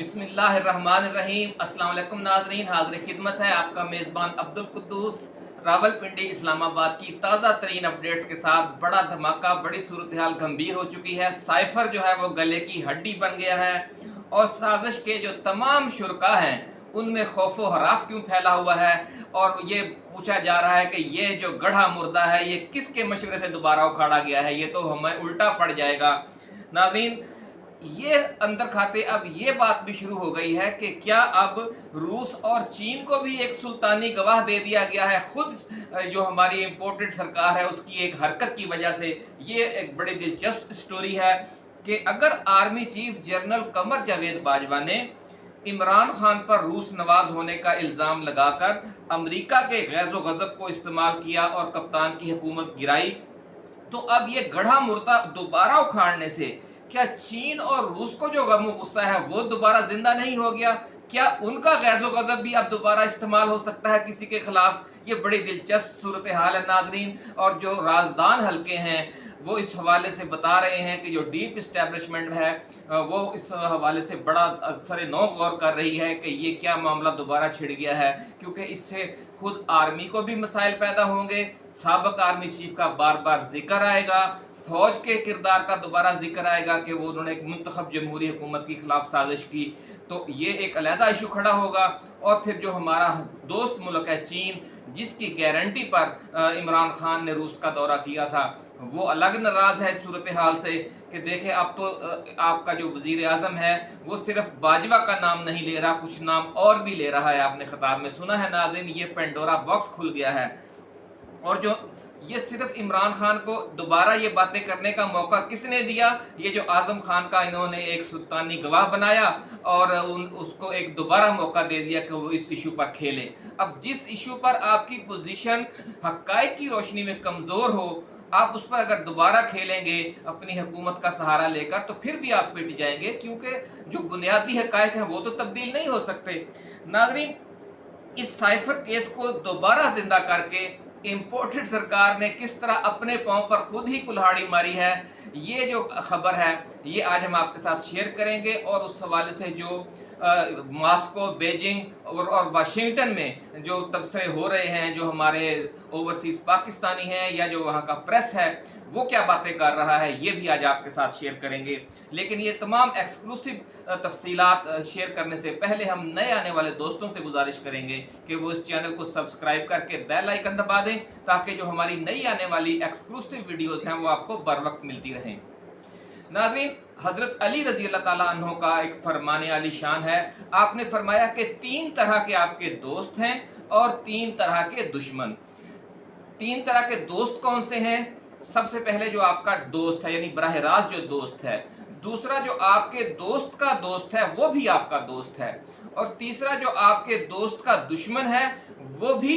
बिस्मिल्लाहिर्रहमानिर्रहीम। अस्सलाम वालेकुम नाज़रीन, हाज़िर खिदमत है आपका मेज़बान अब्दुल कुद्दूस रावलपिंडी इस्लामाबाद की ताज़ा तरीन अपडेट्स के साथ। बड़ा धमाका, बड़ी सूरत हाल गंभीर हो चुकी है। साइफर जो है वो गले की हड्डी बन गया है और साजिश के जो तमाम शुरका हैं उनमें खौफ व हरास क्यों फैला हुआ है, और ये पूछा जा रहा है कि ये जो गढ़ा मुर्दा है ये किसके मशवरे से दोबारा उखाड़ा गया है, ये तो हमें उल्टा पड़ जाएगा। नाज़रीन, ये अंदर खाते अब ये बात भी शुरू हो गई है कि क्या अब रूस और चीन को भी एक सुल्तानी गवाह दे दिया गया है खुद जो हमारी इंपोर्टेड सरकार है उसकी एक हरकत की वजह से। ये एक बड़ी दिलचस्प स्टोरी है कि अगर army chief general Qamar Javed Bajwa ने इमरान खान पर रूस नवाज होने का इल्ज़ाम लगाकर अमेरिका के गैज़ो गज़ब को इस्तेमाल किया और कप्तान की हुकूमत गिराई, तो अब ये गढ़ा मुर्दा दोबारा उखाड़ने से क्या चीन और रूस को जो गम गुस्सा है वो दोबारा जिंदा नहीं हो गया? क्या उनका गैज़ो गज़ब भी अब दोबारा इस्तेमाल हो सकता है किसी के खिलाफ? ये बड़ी दिलचस्प सूरत हाल है नाज़रीन, और जो राजदान हल्के हैं वो इस हवाले से बता रहे हैं कि जो डीप इस्टेब्लिशमेंट है वो इस हवाले से बड़ा सरे नौ गौर कर रही है कि ये क्या मामला दोबारा छिड़ गया है, क्योंकि इससे खुद आर्मी को भी मसाइल पैदा होंगे, साबिक आर्मी चीफ का बार बार जिक्र आएगा, फौज के किरदार का दोबारा जिक्र आएगा कि वो उन्होंने एक मुंतखब जमहूरी हुकूमत के खिलाफ साजिश की, तो ये एक अलहदा इशू खड़ा होगा। और फिर जो हमारा दोस्त मुल्क है चीन, जिसकी गारंटी पर इमरान खान ने रूस का दौरा किया था, वो अलग नाराज़ है इस सूरत हाल से कि देखें अब तो आपका जो वज़ीर आज़म है वो सिर्फ बाजवा का नाम नहीं ले रहा, कुछ नाम और भी ले रहा है। आपने खिताब में सुना है नाज़रीन, ये पेंडोरा बॉक्स खुल गया है। और जो ये सिर्फ इमरान खान को दोबारा ये बातें करने का मौका किसने दिया? ये जो आज़म खान का इन्होंने एक सुल्तानी गवाह बनाया और उसको एक दोबारा मौका दे दिया कि वो इस इशू पर खेले। अब जिस इशू पर आपकी पोजीशन हक़ाइक़ की रोशनी में कमज़ोर हो, आप उस पर अगर दोबारा खेलेंगे अपनी हुकूमत का सहारा लेकर, तो फिर भी आप पिट जाएंगे, क्योंकि जो बुनियादी हक़ाइक़ हैं वो तो तब्दील नहीं हो सकते। नाज़रीन, इस साइफर केस को दोबारा जिंदा करके इम्पोर्टेड सरकार ने किस तरह अपने पांव पर खुद ही कुल्हाड़ी मारी है, ये जो खबर है ये आज हम आपके साथ शेयर करेंगे। और उस हवाले से जो मॉस्को, बीजिंग और वाशिंगटन में जो तबसरे हो रहे हैं, जो हमारे ओवरसीज पाकिस्तानी हैं या जो वहाँ का प्रेस है वो क्या बातें कर रहा है, ये भी आज आपके साथ शेयर करेंगे। लेकिन ये तमाम एक्सक्लूसिव तफसीलात शेयर करने से पहले हम नए आने वाले दोस्तों से गुजारिश करेंगे कि वो इस चैनल को सब्सक्राइब करके बेल आइकन दबा दें, ताकि जो हमारी नई आने वाली एक्सक्लूसिव वीडियोज़ हैं वो आपको बर वक्त मिलती रहें। नाज़रीन, हज़रत अली रज़ी अल्लाह ताला अन्हो का एक फरमान आली शान है। आपने फरमाया कि 3 तरह के आपके दोस्त हैं और 3 तरह के दुश्मन। 3 तरह के दोस्त कौन से हैं? सबसे पहले जो आपका दोस्त है यानी बराह रास्त जो दोस्त है, दूसरा जो आपके दोस्त का दोस्त है वो भी आपका दोस्त है, और तीसरा जो आपके दोस्त का दुश्मन है वो भी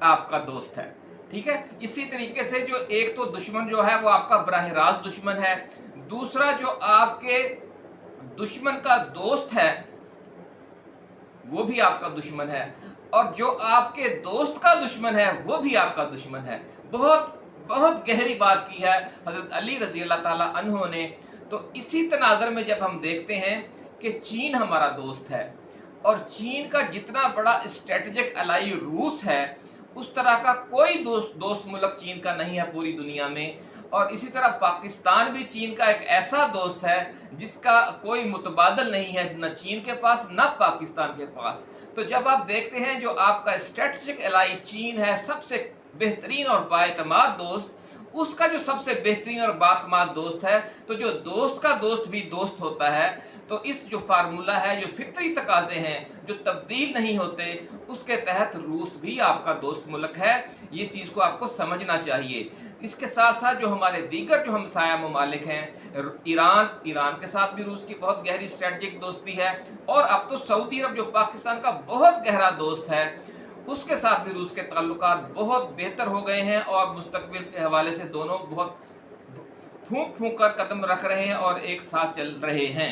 आपका दोस्त है। ठीक है, इसी तरीके से जो एक तो दुश्मन जो है वो आपका बराह रास्त दुश्मन है, दूसरा जो आपके दुश्मन का दोस्त है वो भी आपका दुश्मन है, और जो आपके दोस्त का दुश्मन है वो भी आपका दुश्मन है। बहुत बहुत गहरी बात की है हज़रत अली रज़ी अल्लाह ताला अन्हो ने। तो इसी तनाज़र में जब हम देखते हैं कि चीन हमारा दोस्त है और चीन का जितना बड़ा स्ट्रेटेजिक अलाई रूस है, उस तरह का कोई दोस्त मुल्क चीन का नहीं है पूरी दुनिया में। और इसी तरह पाकिस्तान भी चीन का एक ऐसा दोस्त है जिसका कोई मुतबादल नहीं है, न चीन के पास न पाकिस्तान के पास। तो जब आप देखते हैं जो आपका स्ट्रेटेजिक अलाई चीन है, सबसे बेहतरीन और बाएतमाद दोस्त, उसका जो सबसे बेहतरीन और बाएतमाद दोस्त है, तो जो दोस्त का दोस्त भी दोस्त होता है, तो इस जो फार्मूला है, जो फितरी तकाजे हैं जो तब्दील नहीं होते, उसके तहत रूस भी आपका दोस्त मुल्क है। ये चीज़ को आपको समझना चाहिए। इसके साथ साथ जो हमारे दीगर जो हमसाया ममालिक हैं, ईरान के साथ भी रूस की बहुत गहरी स्ट्रेटजिक दोस्ती है, और अब तो सऊदी अरब जो पाकिस्तान का बहुत गहरा दोस्त है उसके साथ भी रूस के ताल्लुकात बहुत बेहतर हो गए हैं, और मुस्तकबिल के हवाले से दोनों बहुत फूंक फूंक कर कदम रख रहे हैं और एक साथ चल रहे हैं।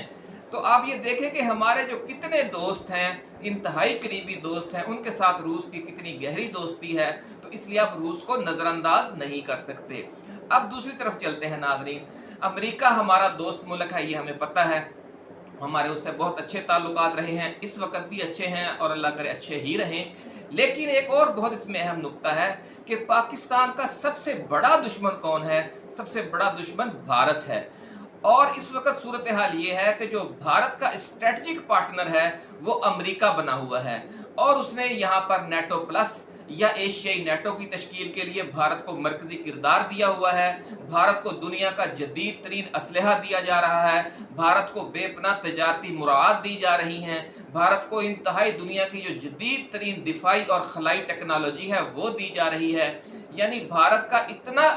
तो आप ये देखें कि हमारे जो कितने दोस्त हैं, इंतहाई करीबी दोस्त हैं, उनके साथ रूस की कितनी गहरी दोस्ती है। तो इसलिए आप रूस को नज़रअंदाज नहीं कर सकते। अब दूसरी तरफ चलते हैं नाज़रीन, अमेरिका हमारा दोस्त मुल्क है, ये हमें पता है, हमारे उससे बहुत अच्छे ताल्लुकात रहे हैं, इस वक्त भी अच्छे हैं और अल्लाह करे अच्छे ही रहें। लेकिन एक और बहुत इसमें अहम नुक्ता है कि पाकिस्तान का सबसे बड़ा दुश्मन कौन है? सबसे बड़ा दुश्मन भारत है। और इस वक्त सूरत हाल ये है कि जो भारत का स्ट्रेटजिक पार्टनर है वो अमेरिका बना हुआ है, और उसने यहाँ पर नेटो प्लस या एशियाई नेटो की तश्कील के लिए भारत को मरकजी किरदार दिया हुआ है। भारत को दुनिया का जदीद तरीन असलहा दिया जा रहा है, भारत को बेपनाह तजारती मुराद दी जा रही हैं, भारत को इंतहाई दुनिया की जो जदीद तरीन दिफाई और खलाई टेक्नोलॉजी है वो दी जा रही है। यानी भारत का इतना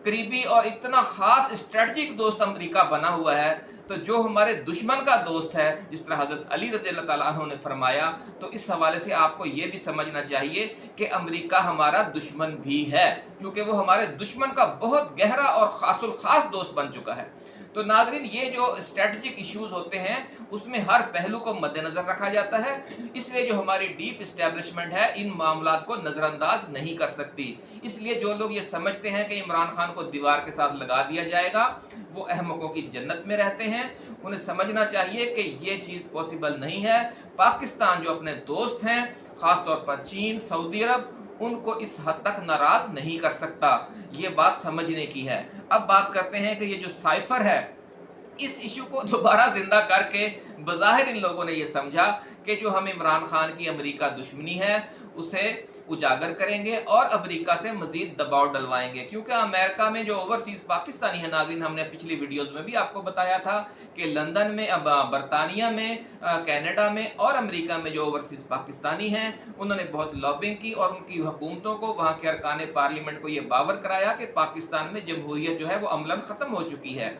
करीबी और इतना खास स्ट्रेटजिक दोस्त अमेरिका बना हुआ है। तो जो हमारे दुश्मन का दोस्त है, जिस तरह हजरत अली रज़ी अल्लाह ताला अन्हु ने फरमाया, तो इस हवाले से आपको ये भी समझना चाहिए कि अमेरिका हमारा दुश्मन भी है, क्योंकि वो हमारे दुश्मन का बहुत गहरा और खासुल खास दोस्त बन चुका है। तो नाज़रीन, ये जो स्ट्रेटजिक इश्यूज होते हैं उसमें हर पहलू को मद्देनज़र रखा जाता है, इसलिए जो हमारी डीप इस्टेब्लिशमेंट है इन मामलात को नज़रअंदाज नहीं कर सकती। इसलिए जो लोग ये समझते हैं कि इमरान खान को दीवार के साथ लगा दिया जाएगा, वो अहमकों की जन्नत में रहते हैं। उन्हें समझना चाहिए कि ये चीज़ पॉसिबल नहीं है। पाकिस्तान जो अपने दोस्त हैं, ख़ास तौर पर चीन, सऊदी अरब, उनको इस हद तक नाराज़ नहीं कर सकता। ये बात समझने की है। अब बात करते हैं कि ये जो साइफर है, इस इशू को दोबारा जिंदा करके बज़ाहिर इन लोगों ने ये समझा कि जो हम इमरान खान की अमेरिका दुश्मनी है उसे उजागर करेंगे और अमेरिका से मजीद दबाव डलवाएंगे, क्योंकि अमेरिका में जो ओवरसीज़ पाकिस्तानी है, नाज़रीन हमने पिछली वीडियोज़ में भी आपको बताया था कि लंदन में, अब बरतानिया में, कनाडा में और अमेरिका में जो ओवरसीज़ पाकिस्तानी हैं उन्होंने बहुत लॉबिंग की और उनकी हुकूमतों को, वहाँ के अरकान पार्लियामेंट को ये बावर कराया कि पाकिस्तान में जमहूरियत जो है वो अमलन ख़त्म हो चुकी है।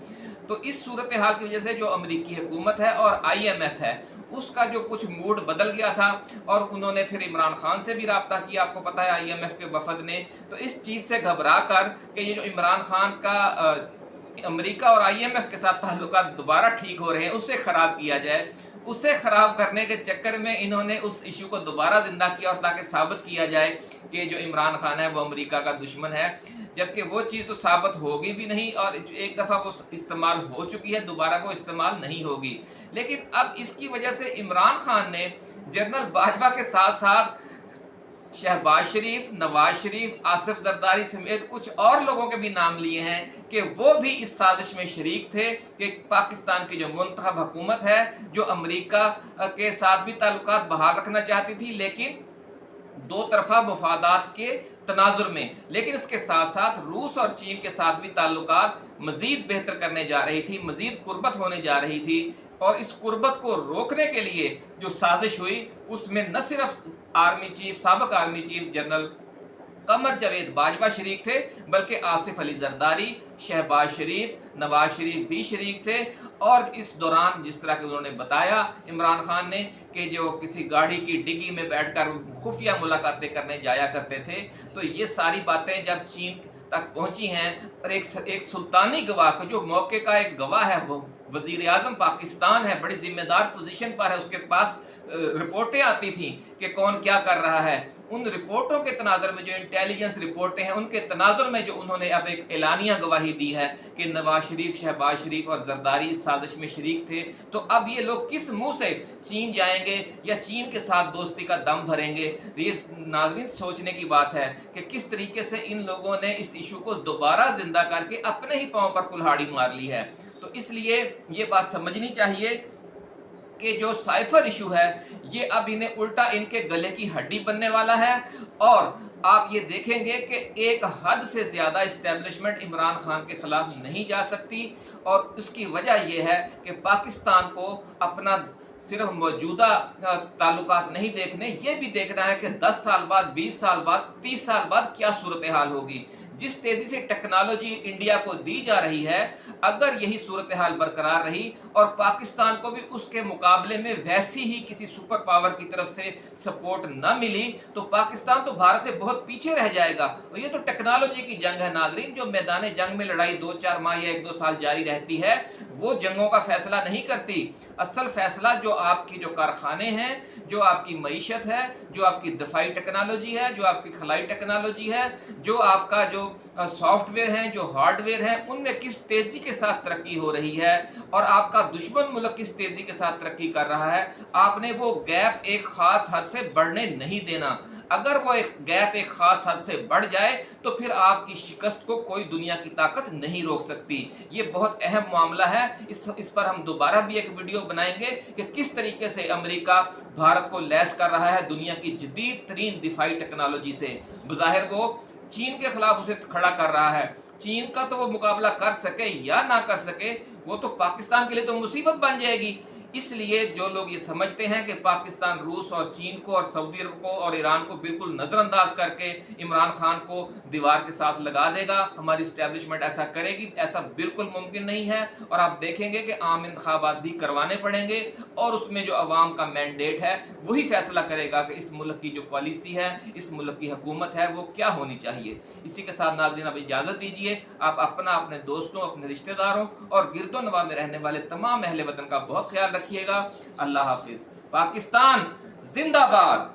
तो इस सूरत हाल की वजह से जो अमेरिकी हुकूमत है और IMF है उसका जो कुछ मूड बदल गया था, और उन्होंने फिर इमरान खान से भी रब्ता किया। आपको पता है IMF के वफद ने तो इस चीज़ से घबरा कर कि ये जो इमरान खान का अमेरिका और IMF के साथ ताल्लुकात दोबारा ठीक हो रहे हैं उसे ख़राब किया जाए, उसे ख़राब करने के चक्कर में इन्होंने उस इशू को दोबारा ज़िंदा किया, और ताकि साबित किया जाए कि जो इमरान खान है वो अमेरिका का दुश्मन है, जबकि वो चीज़ तो साबित होगी भी नहीं, और एक दफ़ा वो इस्तेमाल हो चुकी है, दोबारा वो इस्तेमाल नहीं होगी। लेकिन अब इसकी वजह से इमरान खान ने जनरल बाजवा के साथ साथ शहबाज शरीफ, नवाज शरीफ, आसिफ जरदारी समेत कुछ और लोगों के भी नाम लिए हैं कि वो भी इस साजिश में शरीक थे कि पाकिस्तान की जो मुंतखब हुकूमत है जो अमेरिका के साथ भी ताल्लुकात बहाल रखना चाहती थी, लेकिन दो तरफा मुफादात के तनाजुर में, लेकिन इसके साथ साथ रूस और चीन के साथ भी ताल्लुकात मज़ीद बेहतर करने जा रही थी, मज़ीद कुर्बत होने जा रही थी। और इस कुर्बत को रोकने के लिए जो साजिश हुई उसमें न सिर्फ आर्मी चीफ, साबिक army chief general Qamar Javed Bajwa शरीक थे, बल्कि आसिफ अली जरदारी, शहबाज शरीफ, नवाज शरीफ भी शरीक थे। और इस दौरान जिस तरह के उन्होंने बताया इमरान खान ने कि जो किसी गाड़ी की डिग्गी में बैठकर खुफिया मुलाकातें करने जाया करते थे, तो ये सारी बातें जब चीन तक पहुंची हैं और एक सुल्तानी गवाह को, जो मौके का एक गवाह है, वो वजीर आजम पाकिस्तान है, बड़ी जिम्मेदार पोजीशन पर है, उसके पास रिपोर्टें आती थी कि कौन क्या कर रहा है। उन रिपोर्टों के तनाजुर में, जो इंटेलिजेंस रिपोर्टें हैं उनके तनाजुर में जो उन्होंने अब एक एलानिया गवाही दी है कि नवाज शरीफ, शहबाज शरीफ और जरदारी इस साजिश में शरीक थे, तो अब ये लोग किस मुंह से चीन जाएंगे या चीन के साथ दोस्ती का दम भरेंगे? ये नाज़रीन सोचने की बात है कि किस तरीके से इन लोगों ने इस इशू को दोबारा जिंदा करके अपने ही पांव पर कुल्हाड़ी मार ली है। तो इसलिए ये बात समझनी चाहिए कि जो साइफर इशू है ये अब इन्हें उल्टा इनके गले की हड्डी बनने वाला है, और आप ये देखेंगे कि एक हद से ज़्यादा इस्टेब्लिशमेंट इमरान खान के ख़िलाफ़ नहीं जा सकती। और उसकी वजह यह है कि पाकिस्तान को अपना सिर्फ मौजूदा ताल्लुकात नहीं देखने, ये भी देखना है कि 10 साल बाद, 20 साल बाद, 30 साल बाद क्या सूरत हाल होगी। जिस तेज़ी से टेक्नोलॉजी इंडिया को दी जा रही है, अगर यही सूरत हाल बरकरार रही और पाकिस्तान को भी उसके मुकाबले में वैसी ही किसी सुपर पावर की तरफ से सपोर्ट न मिली, तो पाकिस्तान तो भारत से बहुत पीछे रह जाएगा। और ये तो टेक्नोलॉजी की जंग है नाज़रीन, जो मैदान जंग में लड़ाई 2-4 माह या 1-2 साल जारी रहती है, وہ جنگوں کا فیصلہ نہیں کرتی. اصل فیصلہ جو آپ کی جو کارخانے ہیں, جو آپ کی معیشت ہے, جو آپ کی دفاعی ٹیکنالوجی ہے, جو آپ کی خلائی ٹیکنالوجی ہے, جو آپ کا جو سافٹ ویئر ہیں, جو ہارڈ ویئر ہیں, ان میں کس تیزی کے ساتھ ترقی ہو رہی ہے اور آپ کا دشمن ملک کس تیزی کے ساتھ ترقی کر رہا ہے, آپ نے وہ گیپ ایک خاص حد سے بڑھنے نہیں دینا. اگر وہ ایک گیپ ایک خاص حد سے بڑھ جائے تو پھر آپ کی شکست کو کوئی دنیا کی طاقت نہیں روک سکتی. یہ بہت اہم معاملہ ہے. اس پر ہم دوبارہ بھی ایک ویڈیو بنائیں گے کہ کس طریقے سے امریکہ بھارت کو لیس کر رہا ہے دنیا کی جدید ترین دفاعی ٹیکنالوجی سے. بظاہر وہ چین کے خلاف اسے کھڑا کر رہا ہے. چین کا تو وہ مقابلہ کر سکے یا نہ کر سکے, وہ تو پاکستان کے لیے تو مصیبت بن جائے گی. اس لیے جو لوگ یہ سمجھتے ہیں کہ پاکستان روس اور چین کو اور سعودی عرب کو اور ایران کو بالکل نظر انداز کر کے عمران خان کو دیوار کے ساتھ لگا دے گا, ہماری اسٹیبلشمنٹ ایسا کرے گی, ایسا بالکل ممکن نہیں ہے. اور آپ دیکھیں گے کہ عام انتخابات بھی کروانے پڑیں گے اور اس میں جو عوام کا مینڈیٹ ہے وہی فیصلہ کرے گا کہ اس ملک کی جو پالیسی ہے, اس ملک کی حکومت ہے, وہ کیا ہونی چاہیے. اسی کے ساتھ ناظرین اب اجازت دیجیے. آپ اپنا, اپنے دوستوں, اپنے رشتہ داروں اور گرد و نواح میں رہنے والے تمام اہل وطن کا بہت خیال رکھیے گا. اللہ حافظ. پاکستان زندہ باد.